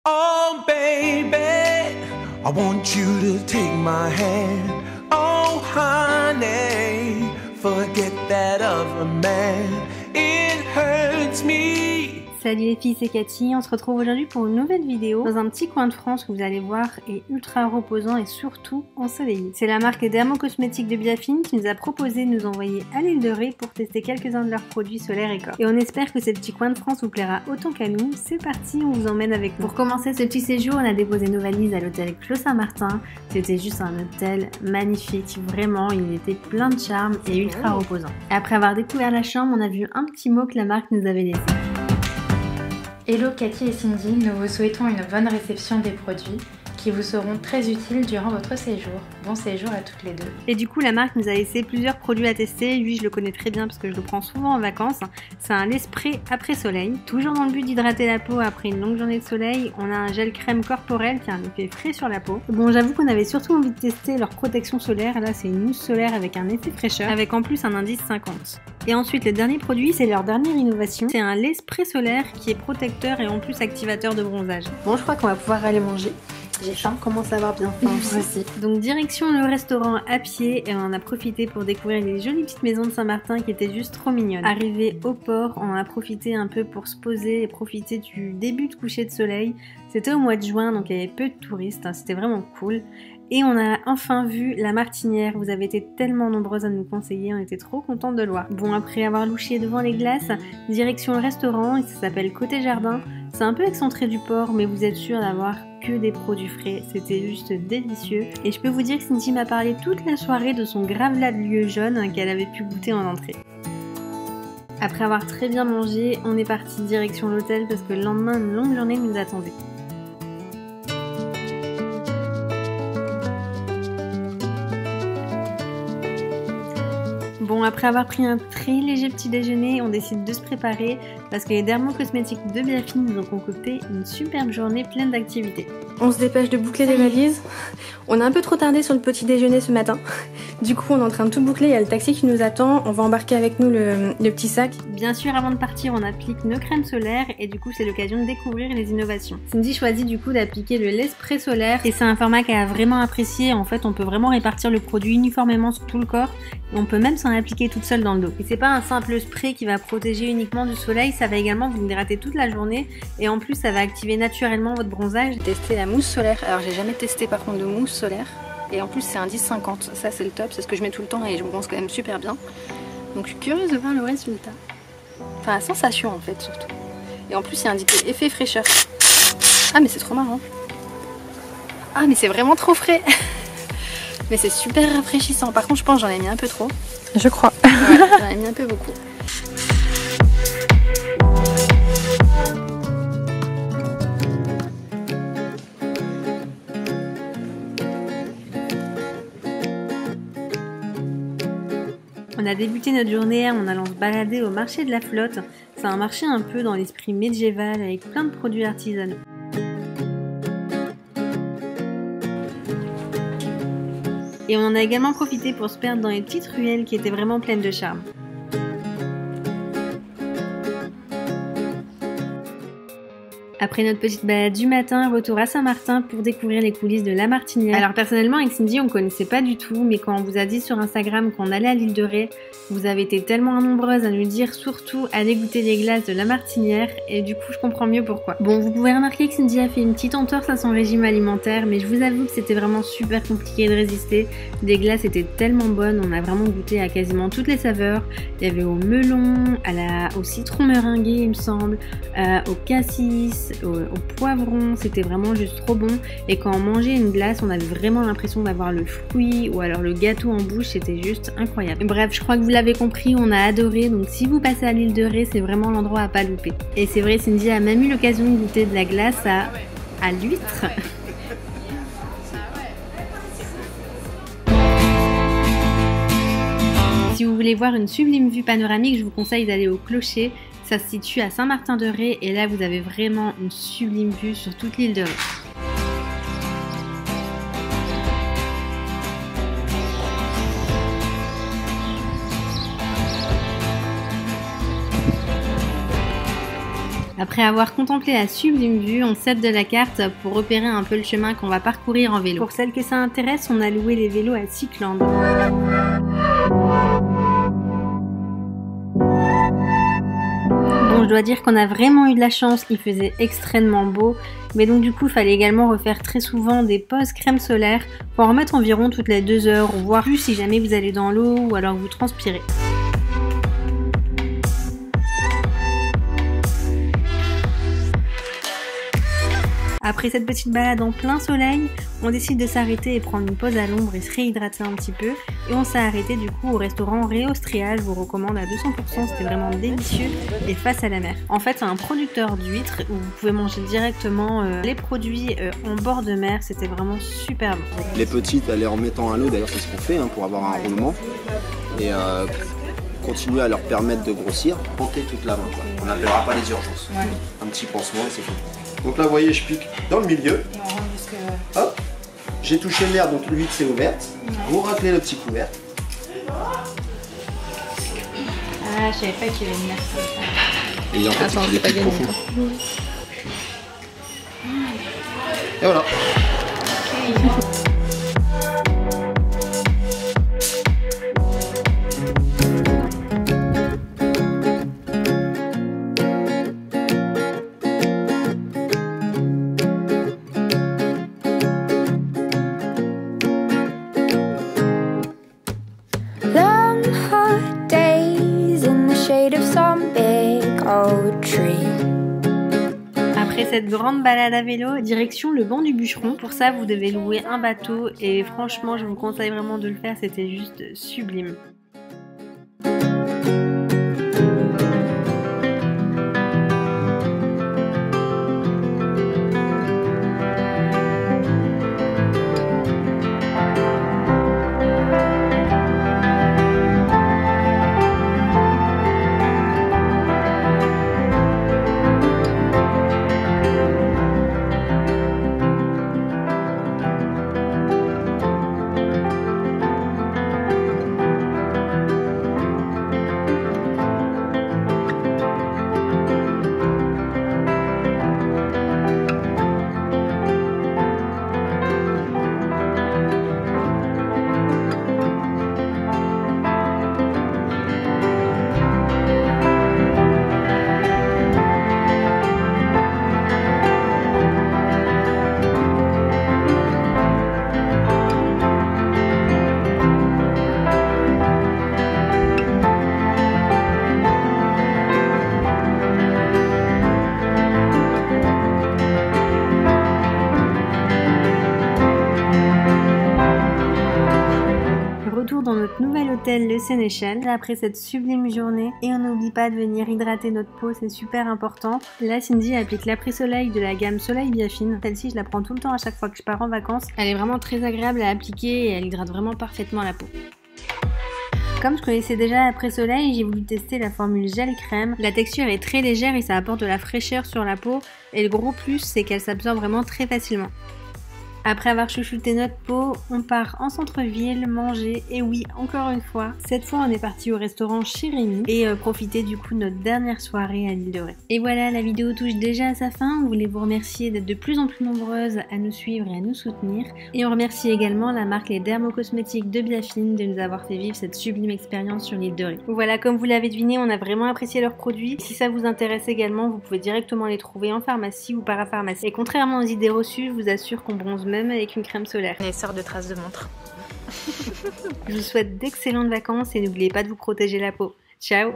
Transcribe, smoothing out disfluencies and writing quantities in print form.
Oh baby, I want you to take my hand. Oh honey, forget that other man. It hurts me. Salut les filles, c'est Cathy, on se retrouve aujourd'hui pour une nouvelle vidéo dans un petit coin de France que vous allez voir est ultra reposant et surtout ensoleillé. C'est la marque Dermocosmétiques de Biafine qui nous a proposé de nous envoyer à l'île de Ré pour tester quelques-uns de leurs produits solaires et corps. Et on espère que ce petit coin de France vous plaira autant qu'à nous. C'est parti, on vous emmène avec nous. Pour commencer ce petit séjour, on a déposé nos valises à l'hôtel Clos Saint-Martin. C'était juste un hôtel magnifique, vraiment, il était plein de charme et ultra reposant. Après avoir découvert la chambre, on a vu un petit mot que la marque nous avait laissé. Hello Cathy et Cindy, nous vous souhaitons une bonne réception des produits qui vous seront très utiles durant votre séjour. Bon séjour à toutes les deux. Et du coup la marque nous a laissé plusieurs produits à tester. Lui je le connais très bien parce que je le prends souvent en vacances. C'est un lait spray après soleil. Toujours dans le but d'hydrater la peau après une longue journée de soleil, on a un gel crème corporel qui a un effet frais sur la peau. Bon j'avoue qu'on avait surtout envie de tester leur protection solaire. Là c'est une mousse solaire avec un effet fraîcheur avec en plus un indice 50. Et ensuite le dernier produit c'est leur dernière innovation. C'est un lait spray solaire qui est protecteur et en plus activateur de bronzage. Bon je crois qu'on va pouvoir aller manger. J'ai faim, commence à avoir bien faim aussi. Donc direction le restaurant à pied et on en a profité pour découvrir les jolies petites maisons de Saint-Martin qui étaient juste trop mignonnes. Arrivé au port, on a profité un peu pour se poser et profiter du début de coucher de soleil. C'était au mois de juin donc il y avait peu de touristes, c'était vraiment cool. Et on a enfin vu la Martinière, vous avez été tellement nombreuses à nous conseiller, on était trop contentes de le voir. Bon après avoir louché devant les glaces, direction le restaurant, ça s'appelle Côté Jardin. C'est un peu excentré du port mais vous êtes sûr d'avoir que des produits frais, c'était juste délicieux. Et je peux vous dire que Cindy m'a parlé toute la soirée de son gravelas de lieu jaune qu'elle avait pu goûter en entrée. Après avoir très bien mangé, on est parti direction l'hôtel parce que le lendemain une longue journée nous attendait. Bon, après avoir pris un très léger petit déjeuner, on décide de se préparer parce que les Dermocosmétiques de Biafine nous ont concocté une superbe journée pleine d'activités. On se dépêche de boucler les valises. On a un peu trop tardé sur le petit déjeuner ce matin. Du coup, on est en train de tout boucler. Il y a le taxi qui nous attend. On va embarquer avec nous le petit sac. Bien sûr, avant de partir, on applique nos crèmes solaires et du coup, c'est l'occasion de découvrir les innovations. Cindy choisit du coup d'appliquer le lait spray solaire et c'est un format qu'elle a vraiment apprécié. En fait, on peut vraiment répartir le produit uniformément sur tout le corps et on peut même s'en appliquer toute seule dans le dos. Et c'est pas un simple spray qui va protéger uniquement du soleil, ça va également vous hydrater toute la journée et en plus, ça va activer naturellement votre bronzage. J'ai testé la mousse solaire. Alors, j'ai jamais testé par contre de mousse solaire. Et en plus c'est un 10-50, ça c'est le top, c'est ce que je mets tout le temps et je me bronze quand même super bien. Donc je suis curieuse de voir le résultat. Enfin la sensation en fait surtout. Et en plus il y a indiqué effet fraîcheur. Ah mais c'est trop marrant. Ah mais c'est vraiment trop frais. Mais c'est super rafraîchissant. Par contre je pense que j'en ai mis un peu trop. Je crois. Ouais, j'en ai mis un peu beaucoup. On a débuté notre journée en allant se balader au marché de la flotte. C'est un marché un peu dans l'esprit médiéval avec plein de produits artisanaux. Et on en a également profité pour se perdre dans les petites ruelles qui étaient vraiment pleines de charme. Après notre petite balade du matin, retour à Saint-Martin pour découvrir les coulisses de la Martinière. Alors personnellement avec Cindy on connaissait pas du tout, mais quand on vous a dit sur Instagram qu'on allait à l'île de Ré, vous avez été tellement nombreuses à nous dire surtout allez goûter les glaces de la Martinière et du coup je comprends mieux pourquoi. Bon vous pouvez remarquer que Cindy a fait une petite entorse à son régime alimentaire, mais je vous avoue que c'était vraiment super compliqué de résister. Les glaces étaient tellement bonnes, on a vraiment goûté à quasiment toutes les saveurs. Il y avait au melon, au citron meringué il me semble, au cassis, au poivron, c'était vraiment juste trop bon et quand on mangeait une glace on avait vraiment l'impression d'avoir le fruit ou alors le gâteau en bouche, c'était juste incroyable. Bref, je crois que vous l'avez compris, on a adoré, donc si vous passez à l'île de Ré c'est vraiment l'endroit à pas louper. Et c'est vrai, Cindy a même eu l'occasion de goûter de la glace à l'huître. Si vous voulez voir une sublime vue panoramique, je vous conseille d'aller au Clocher. Ça se situe à Saint-Martin-de-Ré et là vous avez vraiment une sublime vue sur toute l'île de Ré. Après avoir contemplé la sublime vue, on s'aide de la carte pour repérer un peu le chemin qu'on va parcourir en vélo. Pour celles que ça intéresse, on a loué les vélos à Cycland. Bon, je dois dire qu'on a vraiment eu de la chance, il faisait extrêmement beau, mais donc du coup il fallait également refaire très souvent des pauses crème solaire pour en remettre environ toutes les 2 heures, ou voire plus si jamais vous allez dans l'eau ou alors que vous transpirez. Après cette petite balade en plein soleil, on décide de s'arrêter et prendre une pause à l'ombre et se réhydrater un petit peu. Et on s'est arrêté du coup au restaurant Réaustria, je vous recommande à 200%, c'était vraiment délicieux et face à la mer. En fait c'est un producteur d'huîtres où vous pouvez manger directement les produits en bord de mer, c'était vraiment super bon. Les petites, les remettant à l'eau, d'ailleurs c'est ce qu'on fait pour avoir un roulement. Et continuer à leur permettre de grossir, planter toute la main. On n'appellera pas les urgences. Ouais. Un petit pansement et c'est tout. Donc là vous voyez je pique dans le milieu. Hop, j'ai touché l'air donc l'huître s'est ouverte. Ouais. Vous raclez le petit couvert. Ah je savais pas qu'il y avait une mer comme ça. Et en fait c'est pas gagné. Et voilà. Après cette grande balade à vélo, direction le banc du bûcheron. Pour ça, vous devez louer un bateau et franchement, je vous conseille vraiment de le faire, c'était juste sublime. Dans notre nouvel hôtel, le Sénéchal, après cette sublime journée. Et on n'oublie pas de venir hydrater notre peau, c'est super important. Là, Cindy applique l'après-soleil de la gamme Soleil Biafine. Celle-ci, je la prends tout le temps à chaque fois que je pars en vacances. Elle est vraiment très agréable à appliquer et elle hydrate vraiment parfaitement la peau. Comme je connaissais déjà l'après-soleil, j'ai voulu tester la formule gel crème. La texture est très légère et ça apporte de la fraîcheur sur la peau. Et le gros plus, c'est qu'elle s'absorbe vraiment très facilement. Après avoir chouchouté notre peau, on part en centre-ville, manger, et oui, encore une fois, cette fois on est parti au restaurant chez Rémi et profiter du coup de notre dernière soirée à l'île de Ré. Et voilà, la vidéo touche déjà à sa fin, on voulait vous remercier d'être de plus en plus nombreuses à nous suivre et à nous soutenir. Et on remercie également la marque Les Dermocosmétiques de Biafine de nous avoir fait vivre cette sublime expérience sur l'île de Ré. Voilà, comme vous l'avez deviné, on a vraiment apprécié leurs produits. Si ça vous intéresse également, vous pouvez directement les trouver en pharmacie ou parapharmacie. Et contrairement aux idées reçues, je vous assure qu'on bronze même avec une crème solaire. Et sort de traces de montre. Je vous souhaite d'excellentes vacances et n'oubliez pas de vous protéger la peau. Ciao!